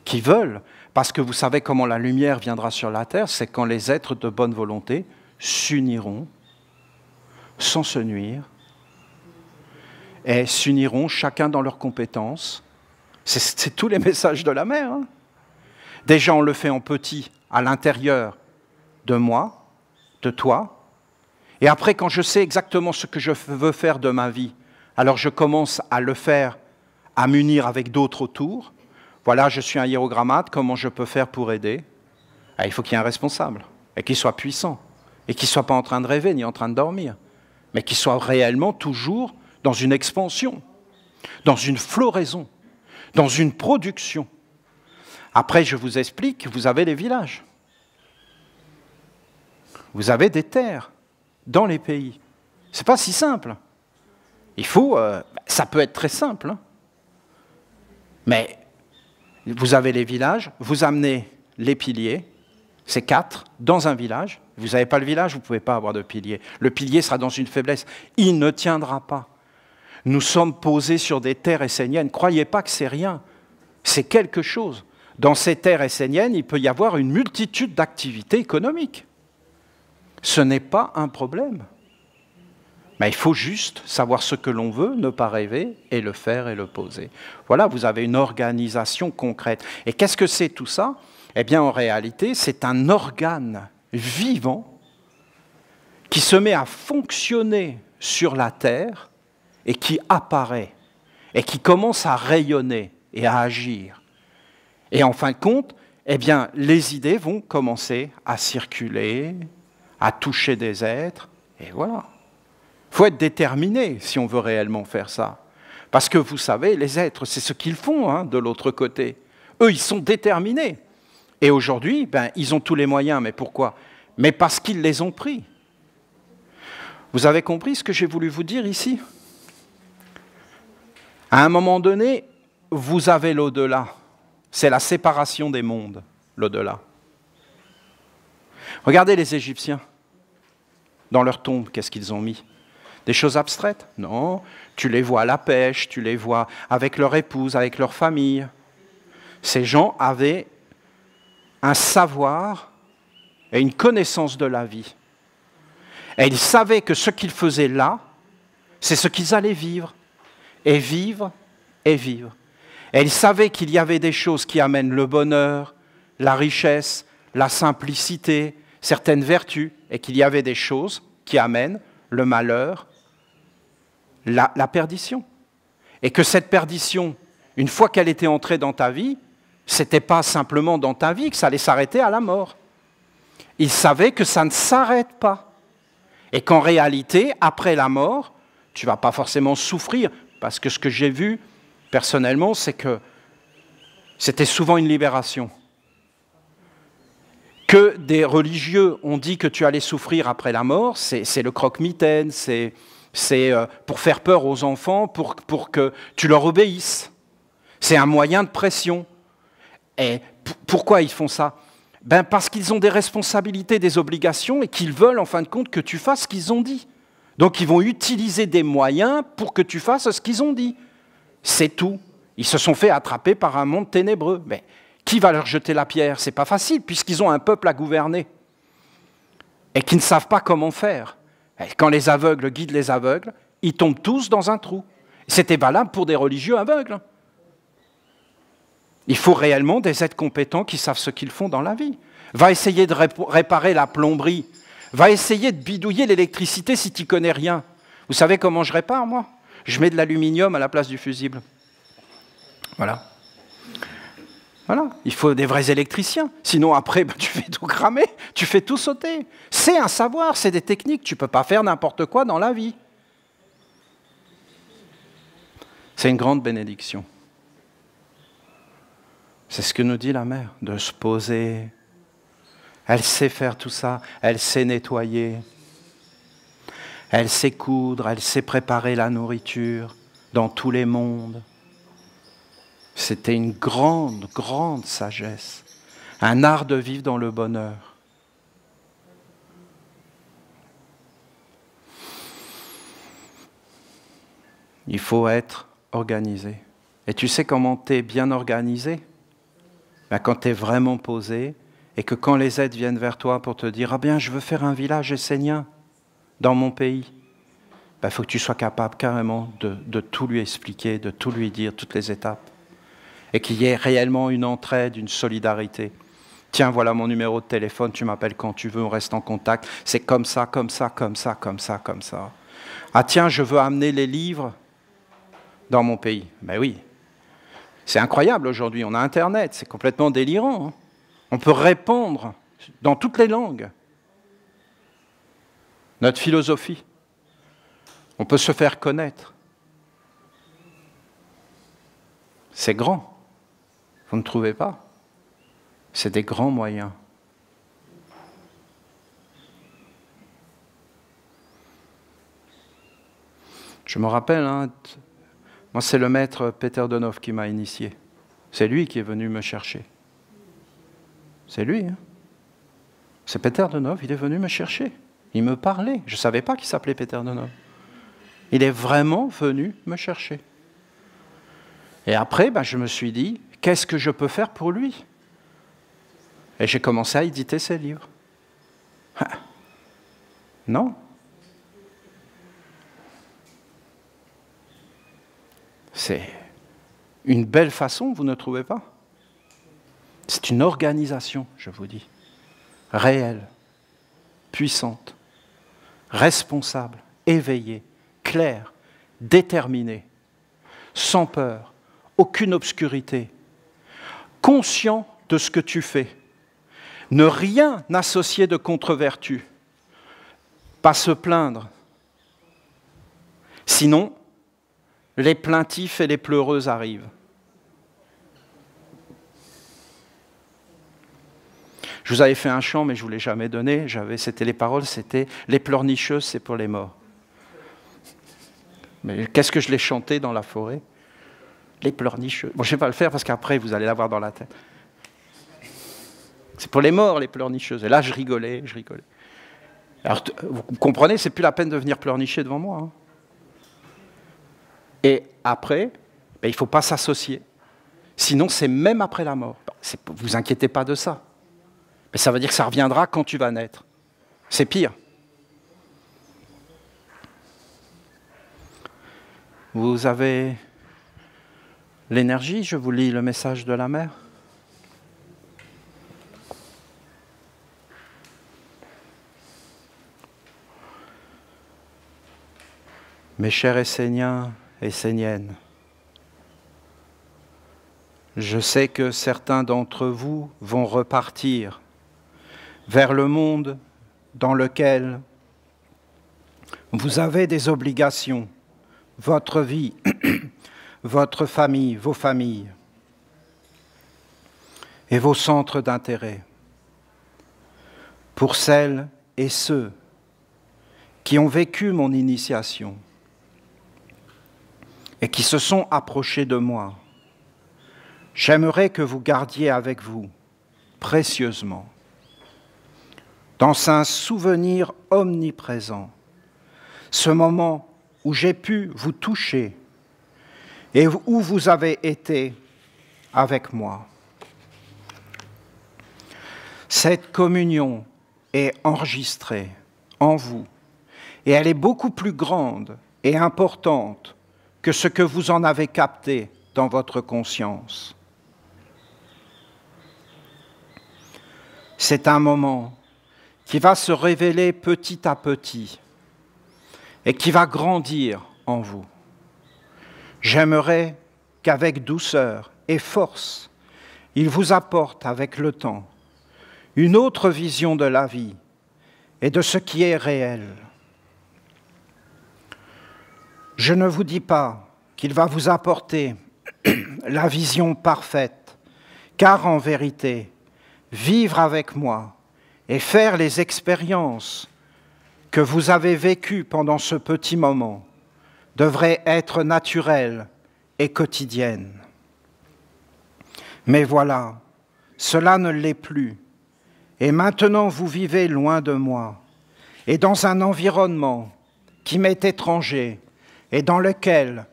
qui veulent. Parce que vous savez comment la lumière viendra sur la terre, c'est quand les êtres de bonne volonté s'uniront, sans se nuire, et s'uniront chacun dans leurs compétences. C'est tous les messages de la mère. Hein. Déjà, on le fait en petit, à l'intérieur de moi, de toi. Et après, quand je sais exactement ce que je veux faire de ma vie, alors je commence à le faire, à m'unir avec d'autres autour. Voilà, je suis un hiérogrammate, comment je peux faire pour aider? Il faut qu'il y ait un responsable, et qu'il soit puissant, et qu'il ne soit pas en train de rêver, ni en train de dormir, mais qu'il soit réellement toujours dans une expansion, dans une floraison, dans une production. Après, je vous explique, vous avez les villages. Vous avez des terres dans les pays. Ce n'est pas si simple. Il faut, ça peut être très simple, hein. Mais vous avez les villages, vous amenez les piliers, c'est 4, dans un village. Vous n'avez pas le village, vous ne pouvez pas avoir de pilier. Le pilier sera dans une faiblesse. Il ne tiendra pas. Nous sommes posés sur des terres esséniennes. Croyez pas que c'est rien. C'est quelque chose. Dans ces terres esséniennes, il peut y avoir une multitude d'activités économiques. Ce n'est pas un problème. Mais il faut juste savoir ce que l'on veut, ne pas rêver, et le faire et le poser. Voilà, vous avez une organisation concrète. Et qu'est-ce que c'est tout ça? Eh bien, en réalité, c'est un organe vivant qui se met à fonctionner sur la terre et qui apparaît et qui commence à rayonner et à agir. Et en fin de compte, eh bien, les idées vont commencer à circuler, à toucher des êtres, et voilà. Il faut être déterminé si on veut réellement faire ça. Parce que vous savez, les êtres, c'est ce qu'ils font hein, de l'autre côté. Eux, ils sont déterminés. Et aujourd'hui, ben, ils ont tous les moyens. Mais pourquoi? Mais parce qu'ils les ont pris. Vous avez compris ce que j'ai voulu vous dire ici? À un moment donné, vous avez l'au-delà. C'est la séparation des mondes, l'au-delà. Regardez les Égyptiens. Dans leur tombe, qu'est-ce qu'ils ont mis? Des choses abstraites? Non. Tu les vois à la pêche, tu les vois avec leur épouse, avec leur famille. Ces gens avaient un savoir et une connaissance de la vie. Et ils savaient que ce qu'ils faisaient là, c'est ce qu'ils allaient vivre. Et vivre, et vivre. Et ils savaient qu'il y avait des choses qui amènent le bonheur, la richesse, la simplicité, certaines vertus, et qu'il y avait des choses qui amènent le malheur, la perdition. Et que cette perdition, une fois qu'elle était entrée dans ta vie, ce n'était pas simplement dans ta vie, que ça allait s'arrêter à la mort. Ils savaient que ça ne s'arrête pas. Et qu'en réalité, après la mort, tu ne vas pas forcément souffrir, parce que ce que j'ai vu, personnellement, c'est que c'était souvent une libération. Que des religieux ont dit que tu allais souffrir après la mort, c'est le croque-mitaine, c'est pour faire peur aux enfants, pour que tu leur obéisses. C'est un moyen de pression. Et pourquoi ils font ça? Ben parce qu'ils ont des responsabilités, des obligations, et qu'ils veulent en fin de compte que tu fasses ce qu'ils ont dit. Donc ils vont utiliser des moyens pour que tu fasses ce qu'ils ont dit. C'est tout. Ils se sont fait attraper par un monde ténébreux. Mais qui va leur jeter la pierre? C'est pas facile, puisqu'ils ont un peuple à gouverner. Et qui ne savent pas comment faire. Et quand les aveugles guident les aveugles, ils tombent tous dans un trou. C'était valable pour des religieux aveugles. Il faut réellement des êtres compétents qui savent ce qu'ils font dans la vie. Va essayer de réparer la plomberie. Va essayer de bidouiller l'électricité si tu n'y connais rien. Vous savez comment je répare, moi? Je mets de l'aluminium à la place du fusible. Voilà. Voilà. Il faut des vrais électriciens. Sinon, après, ben, tu fais tout cramer, tu fais tout sauter. C'est un savoir, c'est des techniques. Tu ne peux pas faire n'importe quoi dans la vie. C'est une grande bénédiction. C'est ce que nous dit la mère, de se poser. Elle sait faire tout ça, elle sait nettoyer, elle sait coudre, elle sait préparer la nourriture dans tous les mondes. C'était une grande, grande sagesse, un art de vivre dans le bonheur. Il faut être organisé. Et tu sais comment tu es bien organisé? Ben, quand tu es vraiment posé, et que quand les aides viennent vers toi pour te dire « Ah bien, je veux faire un village essénien dans mon pays », ben, faut que tu sois capable carrément de tout lui expliquer, de tout lui dire, toutes les étapes. Et qu'il y ait réellement une entraide, une solidarité. Tiens, voilà mon numéro de téléphone, tu m'appelles quand tu veux, on reste en contact. C'est comme ça, comme ça, comme ça, comme ça, comme ça. Ah tiens, je veux amener les livres dans mon pays. Ben oui. C'est incroyable aujourd'hui, on a Internet, c'est complètement délirant. Hein. On peut répandre dans toutes les langues notre philosophie. On peut se faire connaître. C'est grand. Vous ne trouvez pas? C'est des grands moyens. Je me rappelle, hein, moi c'est le maître Peter Donov qui m'a initié. C'est lui qui est venu me chercher. C'est lui. Hein. C'est Peter Donov, il est venu me chercher. Il me parlait. Je ne savais pas qu'il s'appelait Peter Donov. Il est vraiment venu me chercher. Et après, ben, je me suis dit, qu'est-ce que je peux faire pour lui? Et j'ai commencé à éditer ses livres. Ah. Non. C'est une belle façon, vous ne trouvez pas? C'est une organisation, je vous dis, réelle, puissante. responsable, éveillé, clair, déterminé, sans peur, aucune obscurité, conscient de ce que tu fais, ne rien associer de contre-vertu, pas se plaindre. Sinon, les plaintifs et les pleureux arrivent. Je vous avais fait un chant, mais je ne vous l'ai jamais donné. C'était les paroles, c'était « Les pleurnicheuses, c'est pour les morts ». Mais qu'est-ce que je l'ai chanté dans la forêt? Les pleurnicheuses. Bon, je ne vais pas le faire parce qu'après, vous allez l'avoir dans la tête. C'est pour les morts, les pleurnicheuses. Et là, je rigolais. Alors, vous comprenez, c'est plus la peine de venir pleurnicher devant moi. Hein. Et après, il ne faut pas s'associer. Sinon, c'est même après la mort. Vous inquiétez pas de ça. Mais ça veut dire que ça reviendra quand tu vas naître. C'est pire. Vous avez l'énergie, je vous lis le message de la mère. Mes chers Esséniens et Esséniennes, je sais que certains d'entre vous vont repartir vers le monde dans lequel vous avez des obligations, votre vie, votre famille, vos familles et vos centres d'intérêt. Pour celles et ceux qui ont vécu mon initiation et qui se sont approchés de moi, j'aimerais que vous gardiez avec vous, précieusement, dans un souvenir omniprésent, ce moment où j'ai pu vous toucher et où vous avez été avec moi. Cette communion est enregistrée en vous et elle est beaucoup plus grande et importante que ce que vous en avez capté dans votre conscience. C'est un moment qui va se révéler petit à petit et qui va grandir en vous. J'aimerais qu'avec douceur et force, il vous apporte avec le temps une autre vision de la vie et de ce qui est réel. Je ne vous dis pas qu'il va vous apporter la vision parfaite, car en vérité, vivre avec moi et faire les expériences que vous avez vécues pendant ce petit moment devrait être naturelle et quotidienne. Mais voilà, cela ne l'est plus. Et maintenant, vous vivez loin de moi et dans un environnement qui m'est étranger et dans lequel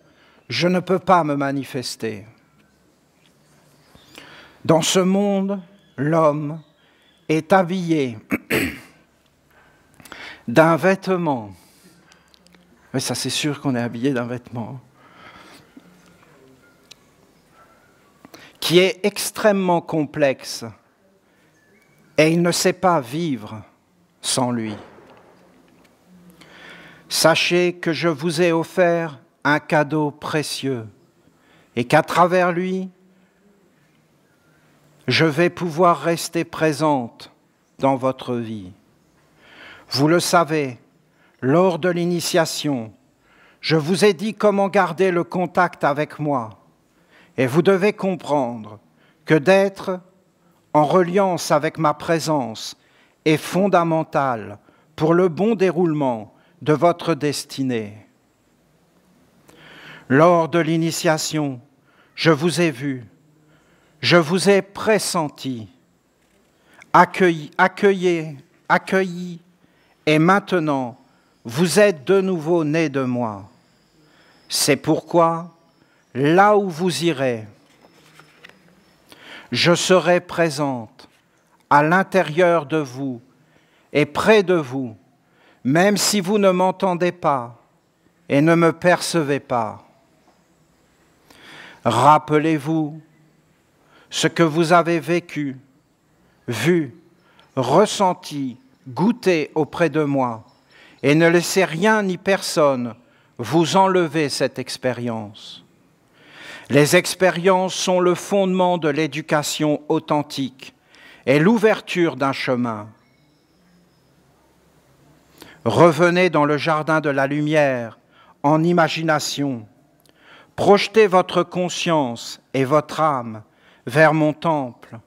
je ne peux pas me manifester. Dans ce monde, l'homme est habillé d'un vêtement. Mais ça, c'est sûr qu'on est habillé d'un vêtement qui est extrêmement complexe et il ne sait pas vivre sans lui. Sachez que je vous ai offert un cadeau précieux et qu'à travers lui, je vais pouvoir rester présente dans votre vie. Vous le savez, lors de l'initiation, je vous ai dit comment garder le contact avec moi. Et vous devez comprendre que d'être en reliance avec ma présence est fondamental pour le bon déroulement de votre destinée. Lors de l'initiation, je vous ai vu, je vous ai pressenti, accueilli, et maintenant, vous êtes de nouveau nés de moi. C'est pourquoi, là où vous irez, je serai présente à l'intérieur de vous et près de vous, même si vous ne m'entendez pas et ne me percevez pas. Rappelez-vous ce que vous avez vécu, vu, ressenti, goûté auprès de moi et ne laissez rien ni personne vous enlever cette expérience. Les expériences sont le fondement de l'éducation authentique et l'ouverture d'un chemin. Revenez dans le jardin de la lumière en imagination. Projetez votre conscience et votre âme vers mon temple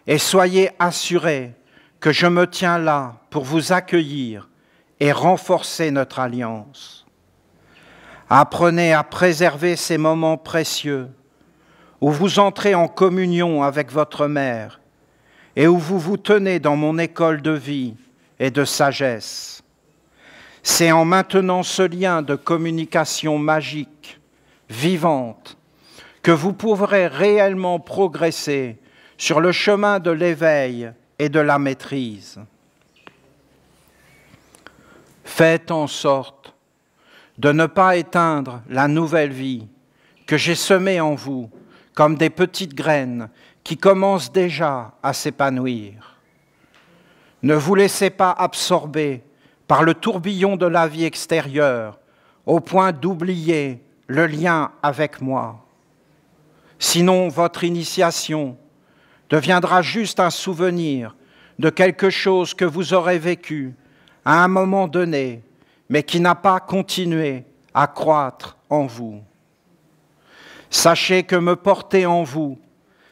et soyez assurés que je me tiens là pour vous accueillir et renforcer notre alliance. Apprenez à préserver ces moments précieux où vous entrez en communion avec votre mère et où vous vous tenez dans mon école de vie et de sagesse. C'est en maintenant ce lien de communication magique, vivante, que vous pourrez réellement progresser sur le chemin de l'éveil et de la maîtrise. Faites en sorte de ne pas éteindre la nouvelle vie que j'ai semée en vous comme des petites graines qui commencent déjà à s'épanouir. Ne vous laissez pas absorber par le tourbillon de la vie extérieure au point d'oublier le lien avec moi. Sinon, votre initiation deviendra juste un souvenir de quelque chose que vous aurez vécu à un moment donné, mais qui n'a pas continué à croître en vous. Sachez que me porter en vous,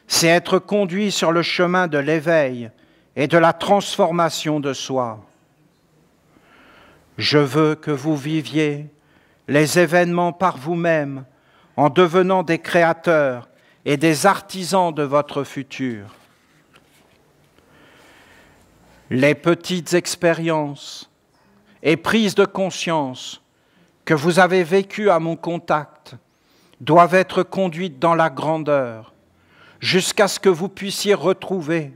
c'est être conduit sur le chemin de l'éveil et de la transformation de soi. Je veux que vous viviez les événements par vous-même en devenant des créateurs et des artisans de votre futur. Les petites expériences et prises de conscience que vous avez vécues à mon contact doivent être conduites dans la grandeur jusqu'à ce que vous puissiez retrouver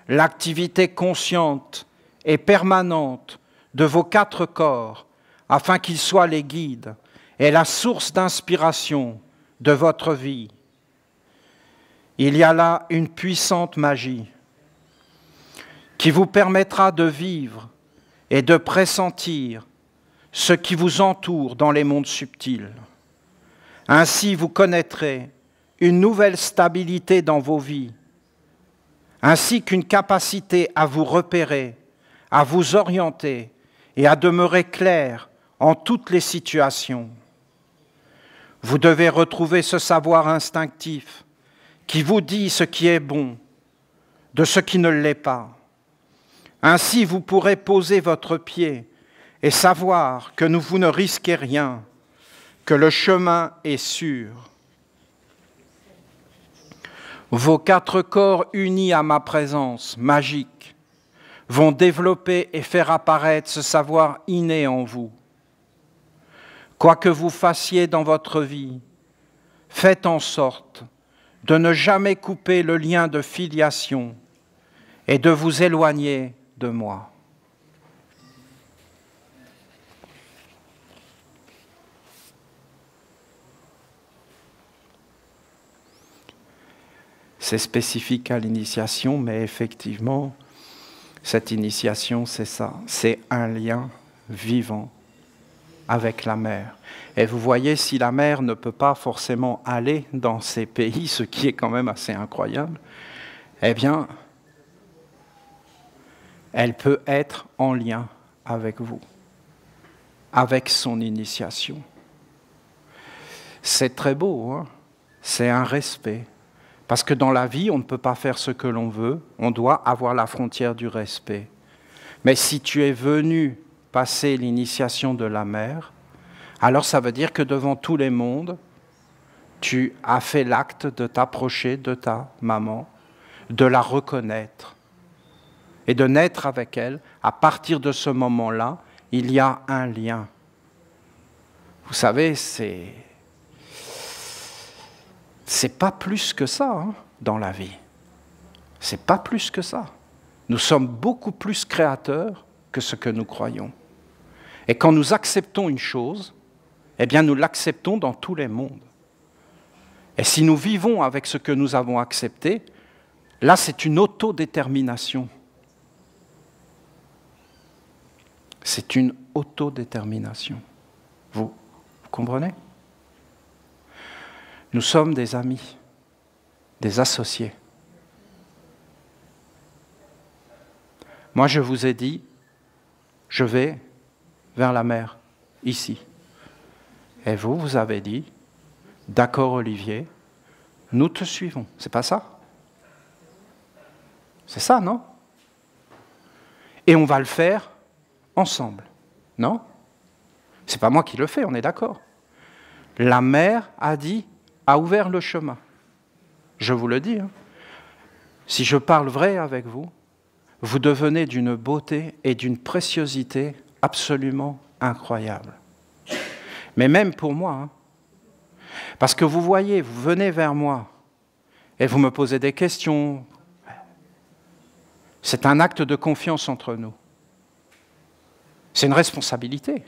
l'activité consciente et permanente de vos 4 corps afin qu'ils soient les guides et la source d'inspiration de votre vie. Il y a là une puissante magie qui vous permettra de vivre et de pressentir ce qui vous entoure dans les mondes subtils. Ainsi, vous connaîtrez une nouvelle stabilité dans vos vies, ainsi qu'une capacité à vous repérer, à vous orienter et à demeurer clair en toutes les situations. Vous devez retrouver ce savoir instinctif qui vous dit ce qui est bon de ce qui ne l'est pas. Ainsi, vous pourrez poser votre pied et savoir que vous ne risquez rien, que le chemin est sûr. Vos 4 corps unis à ma présence magique vont développer et faire apparaître ce savoir inné en vous. Quoi que vous fassiez dans votre vie, faites en sorte de ne jamais couper le lien de filiation et de vous éloigner de moi. C'est spécifique à l'initiation, mais effectivement, cette initiation, c'est ça. C'est un lien vivant avec la mer. Et vous voyez, si la mer ne peut pas forcément aller dans ces pays, ce qui est quand même assez incroyable, eh bien, elle peut être en lien avec vous, avec son initiation. C'est très beau, hein? C'est un respect. Parce que dans la vie, on ne peut pas faire ce que l'on veut, on doit avoir la frontière du respect. Mais si tu es venu passer l'initiation de la mer, alors ça veut dire que devant tous les mondes, tu as fait l'acte de t'approcher de ta maman, de la reconnaître et de naître avec elle. À partir de ce moment-là, il y a un lien. Vous savez, c'est pas plus que ça hein, dans la vie. C'est pas plus que ça. Nous sommes beaucoup plus créateurs que ce que nous croyons. Et quand nous acceptons une chose, eh bien nous l'acceptons dans tous les mondes. Et si nous vivons avec ce que nous avons accepté, là c'est une autodétermination. C'est une autodétermination. Vous comprenez? Nous sommes des amis, des associés. Moi, je vous ai dit, je vais vers la mer, ici. Et vous, vous avez dit, d'accord Olivier, nous te suivons. C'est pas ça? C'est ça, non? Et on va le faire ensemble, non? C'est pas moi qui le fais, on est d'accord. La mer a ouvert le chemin. Je vous le dis, hein. Si je parle vrai avec vous, vous devenez d'une beauté et d'une préciosité absolument incroyable. Mais même pour moi, hein. Parce que vous voyez, vous venez vers moi et vous me posez des questions. C'est un acte de confiance entre nous. C'est une responsabilité.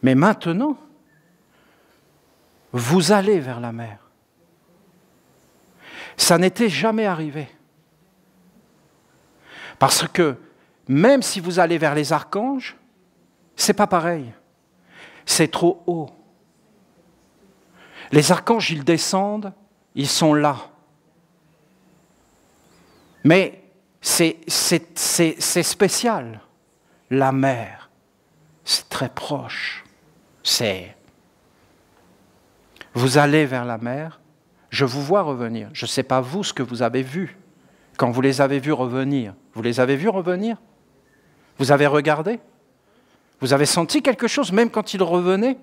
Mais maintenant, vous allez vers la mer. Ça n'était jamais arrivé. Parce que même si vous allez vers les archanges, c'est pas pareil. C'est trop haut. Les archanges, ils descendent, ils sont là. Mais c'est spécial. La mer, c'est très proche. Vous allez vers la mer, je vous vois revenir. Je ne sais pas vous ce que vous avez vu quand vous les avez vus revenir. Vous les avez vus revenir? Vous avez regardé? Vous avez senti quelque chose même quand ils revenaient?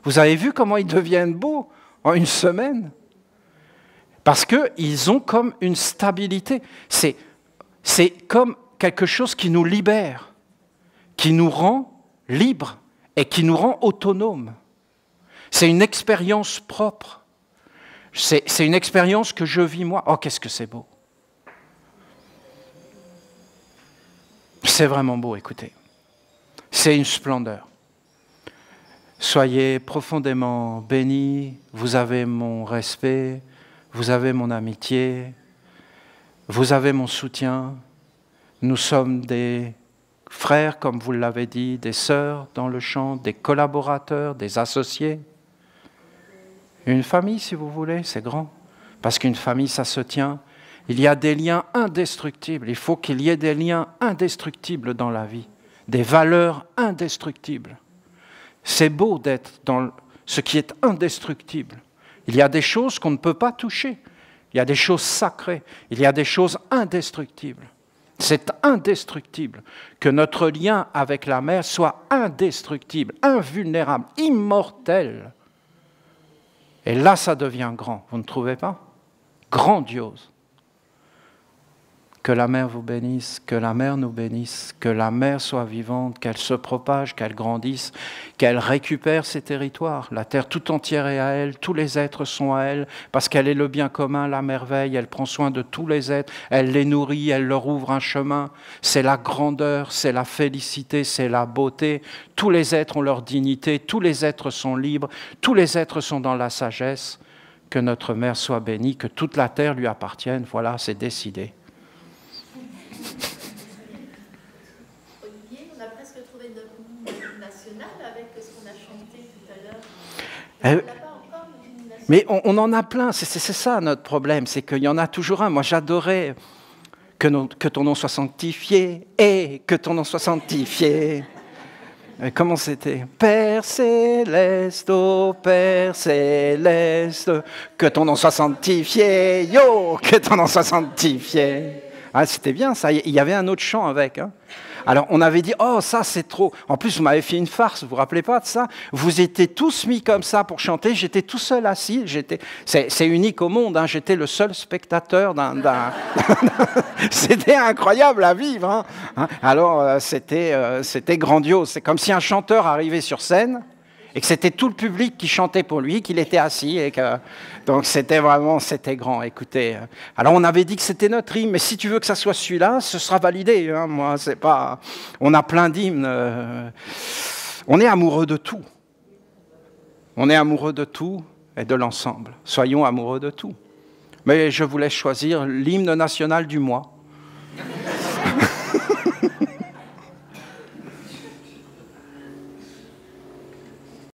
Vous avez vu comment ils deviennent beaux en une semaine? Parce qu'ils ont comme une stabilité. C'est comme quelque chose qui nous libère, qui nous rend libres et qui nous rend autonomes. C'est une expérience propre. C'est une expérience que je vis moi. Oh, qu'est-ce que c'est beau! C'est vraiment beau, écoutez. C'est une splendeur. Soyez profondément bénis, vous avez mon respect, vous avez mon amitié, vous avez mon soutien. Nous sommes des frères, comme vous l'avez dit, des sœurs dans le chant, des collaborateurs, des associés. Une famille, si vous voulez, c'est grand. Parce qu'une famille, ça se tient. Il y a des liens indestructibles. Il faut qu'il y ait des liens indestructibles dans la vie. Des valeurs indestructibles. C'est beau d'être dans ce qui est indestructible. Il y a des choses qu'on ne peut pas toucher. Il y a des choses sacrées. Il y a des choses indestructibles. C'est indestructible que notre lien avec la mer soit indestructible, invulnérable, immortel. Et là, ça devient grand. Vous ne trouvez pas? Grandiose. Que la mer vous bénisse, que la mer nous bénisse, que la mer soit vivante, qu'elle se propage, qu'elle grandisse, qu'elle récupère ses territoires. La terre tout entière est à elle, tous les êtres sont à elle, parce qu'elle est le bien commun, la merveille, elle prend soin de tous les êtres, elle les nourrit, elle leur ouvre un chemin. C'est la grandeur, c'est la félicité, c'est la beauté. Tous les êtres ont leur dignité, tous les êtres sont libres, tous les êtres sont dans la sagesse. Que notre mère soit bénie, que toute la terre lui appartienne. Voilà, c'est décidé. Olivier, on a presque trouvé notre hymne national avec ce qu'on a chanté tout à l'heure. On n'a pas encore une hymne nationale. Mais on en a plein, c'est ça notre problème, c'est qu'il y en a toujours un. Moi j'adorais que ton nom soit sanctifié, et que ton nom soit sanctifié. Comment c'était? Père céleste, ô Père céleste, que ton nom soit sanctifié, yo, que ton nom soit sanctifié. Ah, c'était bien ça, il y avait un autre chant avec. Hein. Alors on avait dit, oh ça c'est trop. En plus vous m'avez fait une farce, vous vous rappelez pas de ça? Vous étiez tous mis comme ça pour chanter, j'étais tout seul assis. C'est unique au monde, hein. J'étais le seul spectateur d'un... C'était incroyable à vivre. Hein. Alors c'était grandiose. C'est comme si un chanteur arrivait sur scène et que c'était tout le public qui chantait pour lui, qu'il était assis. Donc c'était grand. Écoutez, alors on avait dit que c'était notre hymne, mais si tu veux que ça soit celui-là, ce sera validé. Hein. Moi, c'est pas. On a plein d'hymnes. On est amoureux de tout. On est amoureux de tout et de l'ensemble. Soyons amoureux de tout. Mais je vous laisse choisir l'hymne national du mois.